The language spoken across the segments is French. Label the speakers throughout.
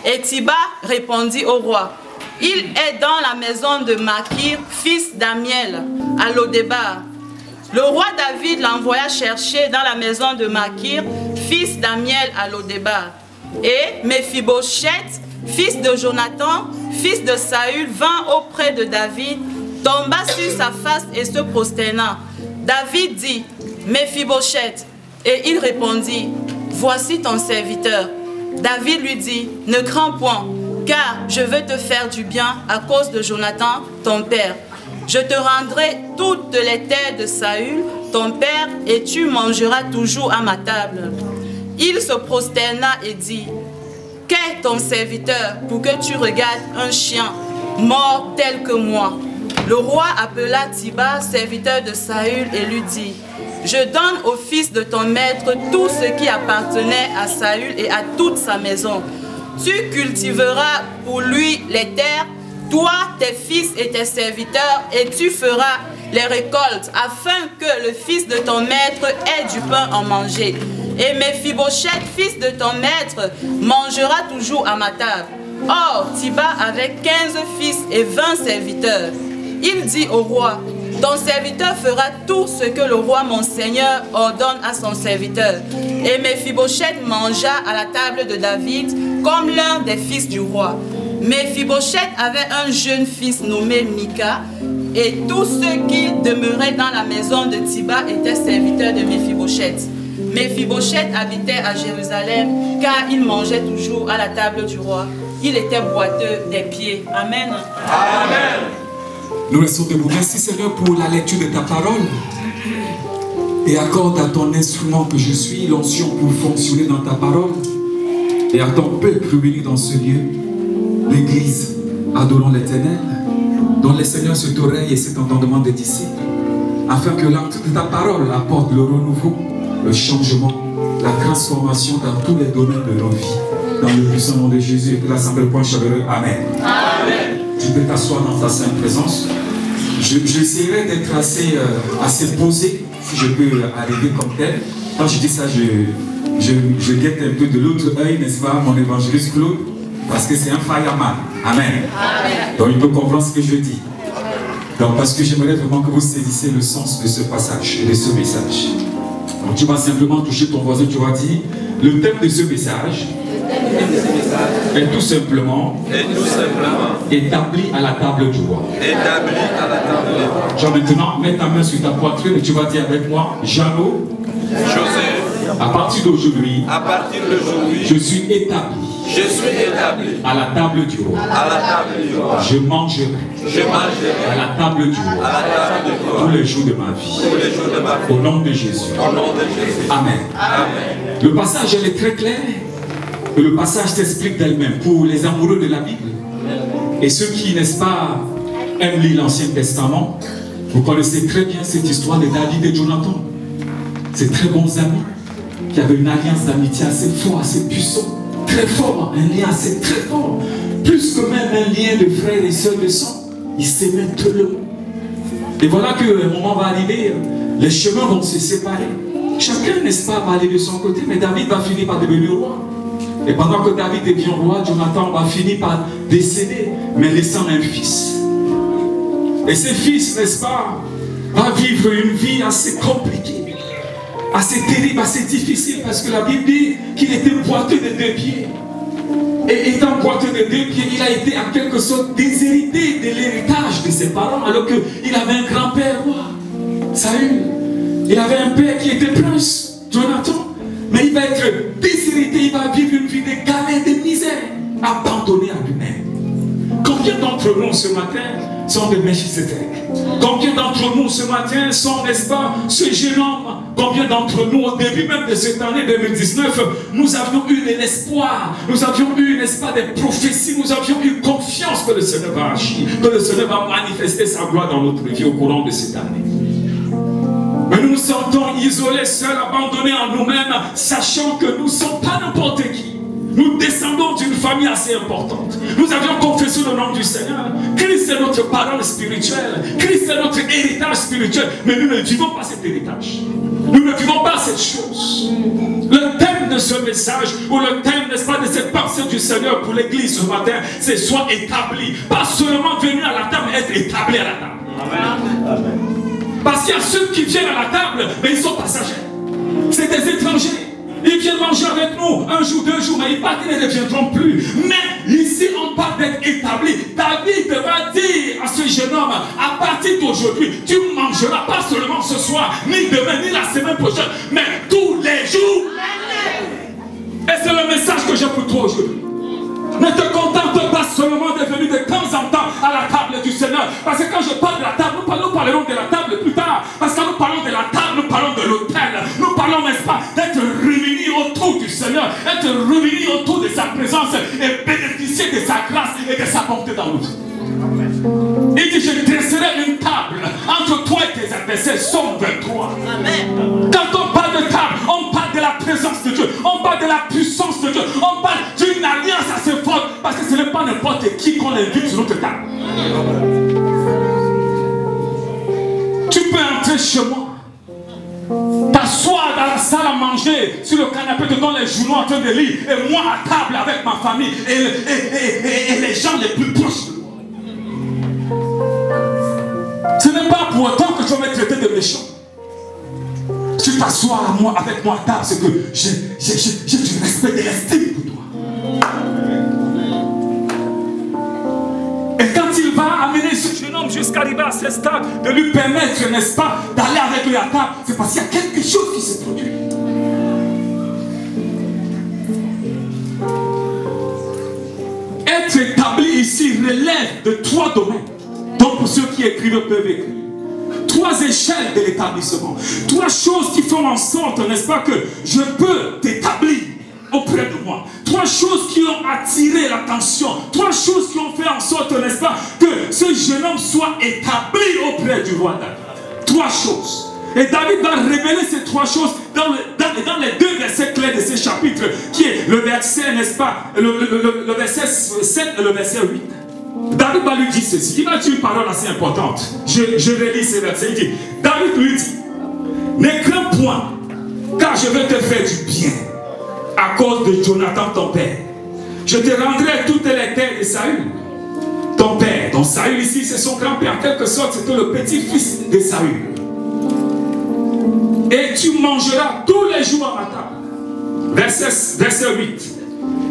Speaker 1: Et Tiba répondit au roi, il est dans la maison de Makir, fils d'Amiel, à Lodébar. Le roi David l'envoya chercher dans la maison de Makir, fils d'Amiel, à Lodébar. Et Mephibosheth, fils de Jonathan, fils de Saül, vint auprès de David, tomba sur sa face et se prosterna. David dit, Mephibosheth, et il répondit, voici ton serviteur. David lui dit, ne crains point, car je veux te faire du bien à cause de Jonathan, ton père. Je te rendrai toutes les terres de Saül, ton père, et tu mangeras toujours à ma table. Il se prosterna et dit, qu'est ton serviteur pour que tu regardes un chien mort tel que moi? Le roi appela Tiba, serviteur de Saül, et lui dit, je donne au fils de ton maître tout ce qui appartenait à Saül et à toute sa maison. Tu cultiveras pour lui les terres, toi, tes fils et tes serviteurs, et tu feras les récoltes, afin que le fils de ton maître ait du pain à manger. Et Mephibosheth, fils de ton maître, mangera toujours à ma table. Or, Tiba avait 15 fils et 20 serviteurs. Il dit au roi, ton serviteur fera tout ce que le roi mon seigneur ordonne à son serviteur. Et Mephibosheth mangea à la table de David comme l'un des fils du roi. Mephibosheth avait un jeune fils nommé Mika, et tous ceux qui demeuraient dans la maison de Tiba étaient serviteurs de Mephibosheth. Mephibosheth habitait à Jérusalem, car il mangeait toujours à la table du roi. Il était boiteux des pieds. Amen.
Speaker 2: Amen. Nous restons debout. Merci Seigneur pour la lecture de ta parole. Et accorde à ton instrument que je suis l'onction pour fonctionner dans ta parole. Et à ton peuple réuni dans ce lieu, l'Église, adorant l'Éternel, dont le Seigneur cette oreille et cet entendement des disciples, afin que l'entrée de ta parole apporte le renouveau, le changement, la transformation dans tous les domaines de nos vies. Dans le puissant nom de Jésus et que l'Assemblée point chaleureux. Amen. Amen. Tu peux t'asseoir dans ta sainte présence. J'essaierai d'être assez posé, si je peux arriver comme tel. Quand je dis ça, je guette un peu de l'autre œil, n'est-ce pas, mon évangéliste Claude, parce que c'est un fireman. Amen. Amen. Donc il peut comprendre ce que je dis. Donc parce que j'aimerais vraiment que vous saisissiez le sens de ce passage et de ce message. Donc tu vas simplement toucher ton voisin, tu vas dire, le thème de ce message est tout simplement établi à la table du roi. Établi à la table du roi. Genre maintenant, mets ta main sur ta poitrine et tu vas dire avec moi, Jeannot, José, à partir d'aujourd'hui, je suis établi. Je suis établi à la table du roi. À la table du roi. Je mangerai à la table du roi. À la table du roi. Tous les jours de ma vie. Tous les jours de ma vie. Au nom de Jésus. Au nom de Jésus. Amen. Amen. Le passage elle est très clair. Et le passage s'explique d'elle-même pour les amoureux de la Bible. Et ceux qui, n'est-ce pas, aiment lire l'Ancien Testament, vous connaissez très bien cette histoire de David et Jonathan. Ces très bons amis qui avaient une alliance d'amitié assez forte, assez puissante. Très fort, un lien assez très fort, plus que même un lien de frères et sœurs de sang. Ils s'aimaient tellement. Et voilà qu'un moment va arriver, les chemins vont se séparer. Chacun, n'est-ce pas, va aller de son côté, mais David va finir par devenir roi. Et pendant que David devient roi, Jonathan va finir par décéder, mais laissant un fils. Et ce fils, n'est-ce pas, va vivre une vie assez compliquée, assez terrible, assez difficile, parce que la Bible dit qu'il était boiteux de 2 pieds. Et étant boiteux de 2 pieds, il a été en quelque sorte déshérité de l'héritage de ses parents, alors qu'il avait un grand-père roi, Saül. Il avait un père qui était prince, Jonathan. Mais il va être déshérité, il va vivre une vie de galère, de misère, abandonné à lui-même. Combien d'entre nous ce matin sont des Melchisédek? Combien d'entre nous ce matin sont, n'est-ce pas, ce jeune homme? Combien d'entre nous, au début même de cette année 2019, nous avions eu de l'espoir, nous avions eu, n'est-ce pas, des prophéties, nous avions eu confiance que le Seigneur va agir, que le Seigneur va manifester sa gloire dans notre vie au courant de cette année. Mais nous nous sentons isolés, seuls, abandonnés en nous-mêmes, sachant que nous ne sommes pas n'importe qui. Nous descendons d'une famille assez importante. Nous avions confessé le nom du Seigneur. Christ est notre parole spirituelle. Christ est notre héritage spirituel. Mais nous ne vivons pas cet héritage. Nous ne vivons pas cette chose. Le thème de ce message, ou le thème, n'est-ce pas, de cette pensée du Seigneur pour l'église ce matin, c'est sois établi. Pas seulement venir à la table, mais être établi à la table. Amen. Parce qu'il y a ceux qui viennent à la table, mais ils sont passagers. C'est des étrangers. Ils viennent manger avec nous un jour, 2 jours, mais ils partent, ils ne reviendront plus. Mais ici, on parle d'être établi. David va dire à ce jeune homme, à partir d'aujourd'hui, tu mangeras pas seulement ce soir, ni demain, ni la semaine prochaine, mais tous les jours. Et c'est le message que j'ai pour toi aujourd'hui. Ne te contente pas seulement de venir de temps en temps à la table du Seigneur. Parce que quand je parle de la table, nous parlerons de la table plus tard. Parce que quand nous parlons de la table, nous parlons de l'autel. Nous parlons, n'est-ce pas, d'être réunis autour du Seigneur, être réunis autour de sa présence et bénéficier de sa grâce et de sa bonté dans nous. Il dit, je dresserai une table entre toi et tes adversaires. Somme 23. Amen. Quand on parle de table, on parle de la présence de Dieu. On parle de la puissance de Dieu. On parle d'une alliance assez forte. Parce que ce n'est pas n'importe qui qu'on invite sur notre table. Tu peux entrer chez moi, t'asseoir dans la salle à manger, sur le canapé devant les journaux en train de lire, et moi à table avec ma famille et les gens les plus proches de moi. Ce n'est pas pour autant que tu vas me traiter de méchant. Tu t'assois avec moi à table, c'est que j'ai du respect et de l'estime pour toi. Et quand il va amener ce jeune homme jusqu'à arriver à ce stade, de lui permettre, n'est-ce pas, d'aller avec lui à table, c'est parce qu'il y a quelque chose qui s'est produit. Être établi ici relève de 3 domaines. Donc pour ceux qui écrivent peuvent écrire. 3 échelles de l'établissement. 3 choses qui font en sorte, n'est-ce pas, que je peux t'établir auprès de moi. 3 choses qui ont attiré l'attention. 3 choses qui ont fait en sorte, n'est-ce pas, que ce jeune homme soit établi auprès du roi David. 3 choses. Et David va révéler ces 3 choses dans les 2 versets clés de ce chapitre, qui est le verset, n'est-ce pas, le verset 7 et le verset 8. David va lui dire ceci. Il va dire une parole assez importante. Je relis ces versets. Il dit, David lui dit, ne crains point, car je vais te faire du bien à cause de Jonathan ton père. Je te rendrai toutes les terres de Saül, ton père. Donc Saül ici, c'est son grand-père. En quelque sorte, c'était le petit-fils de Saül. Et tu mangeras tous les jours à ma table. Verset 8.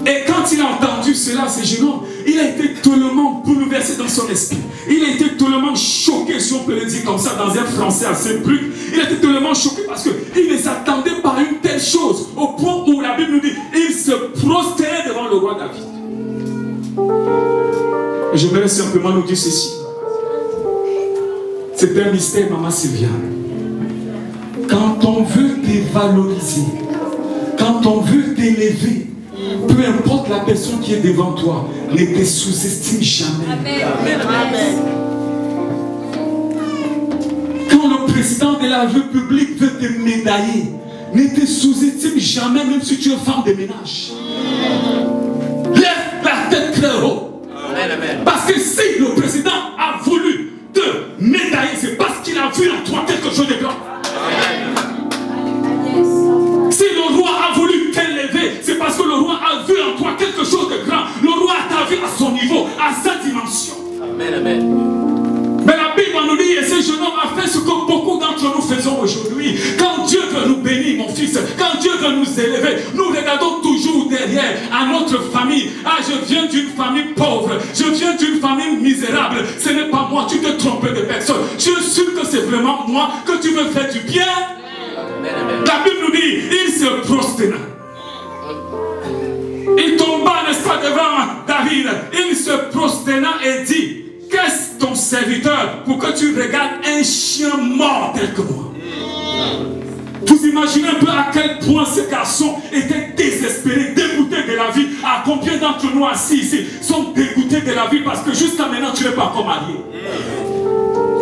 Speaker 2: Et quand il a entendu cela, ce jeune homme, il a été tellement bouleversé dans son esprit. Il a été tellement choqué, si on peut le dire comme ça, dans un français assez brut. Il a été tellement choqué parce qu'il ne s'attendait pas à une telle chose. Au point où la Bible nous dit, il se prosternait devant le roi David. Et j'aimerais simplement nous dire ceci. C'est un mystère, maman Sylviane. Quand on veut te valoriser, quand on veut t'élever, peu importe la personne qui est devant toi, ne te sous-estime jamais. Amen. Amen. Quand le président de la République veut te médailler, ne te sous-estime jamais, même si tu es femme de ménage. Lève la tête très haut. Parce que si le président a voulu te médailler, c'est parce qu'il a vu en toi quelque chose de grand. Si le roi a voulu t'élever, c'est parce que le roi a vu en toi quelque chose de grand. Le roi t'a vu à son niveau, à sa dimension. Amen, amen. Mais la Bible nous dit, et ce jeune homme a fait ce que beaucoup d'entre nous faisons aujourd'hui. Quand Dieu veut nous bénir, mon fils, quand Dieu veut nous élever, nous regardons toujours derrière à notre famille. Ah, je viens d'une famille pauvre, je viens d'une famille misérable. Ce n'est pas moi, tu te trompes de personne. Je suis sûr que c'est vraiment moi que tu veux faire du bien. La Bible nous dit, il se prosterna. Il tomba, n'est-ce pas, devant David. Il se prosterna et dit, qu'est-ce ton serviteur pour que tu regardes un chien mort tel que moi? Vous imaginez un peu à quel point ce garçon était désespéré, dégoûté de la vie. À combien d'entre nous assis ici sont dégoûtés de la vie parce que jusqu'à maintenant tu n'es pas encore marié?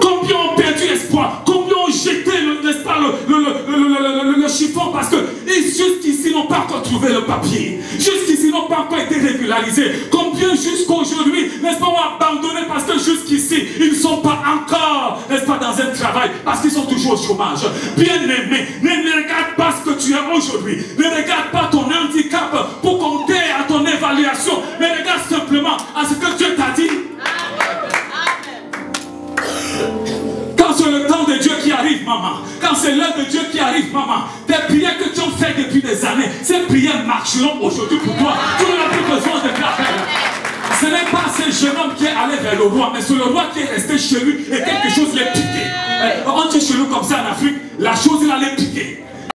Speaker 2: Combien ont perdu espoir? Combien ont jeté n'est-ce pas, le chiffon parce que jusqu'ici n'ont pas encore trouvé le papier, jusqu'ici n'ont pas encore été régularisés? Combien jusqu'aujourd'hui, n'est-ce pas, ont abandonné parce que jusqu'ici ils ne sont pas encore, n'est-ce pas, dans un travail parce qu'ils sont toujours au chômage? Bien aimé, ne regarde pas pas ce que tu es aujourd'hui. Ne regarde pas ton handicap pour compter à ton évaluation, mais regarde simplement à ce que Dieu t'a dit. Quand c'est le temps de Dieu qui arrive, maman, quand c'est l'heure de Dieu qui arrive, maman, tes prières que tu as faites depuis des années, ces prières marcheront aujourd'hui pour toi. Tu n'auras plus besoin de faire. Ce n'est pas ce jeune homme qui est allé vers le roi, mais c'est le roi qui est resté chez lui et quelque chose l'a piqué. On dit chez nous comme ça en Afrique, la chose il allait piquer.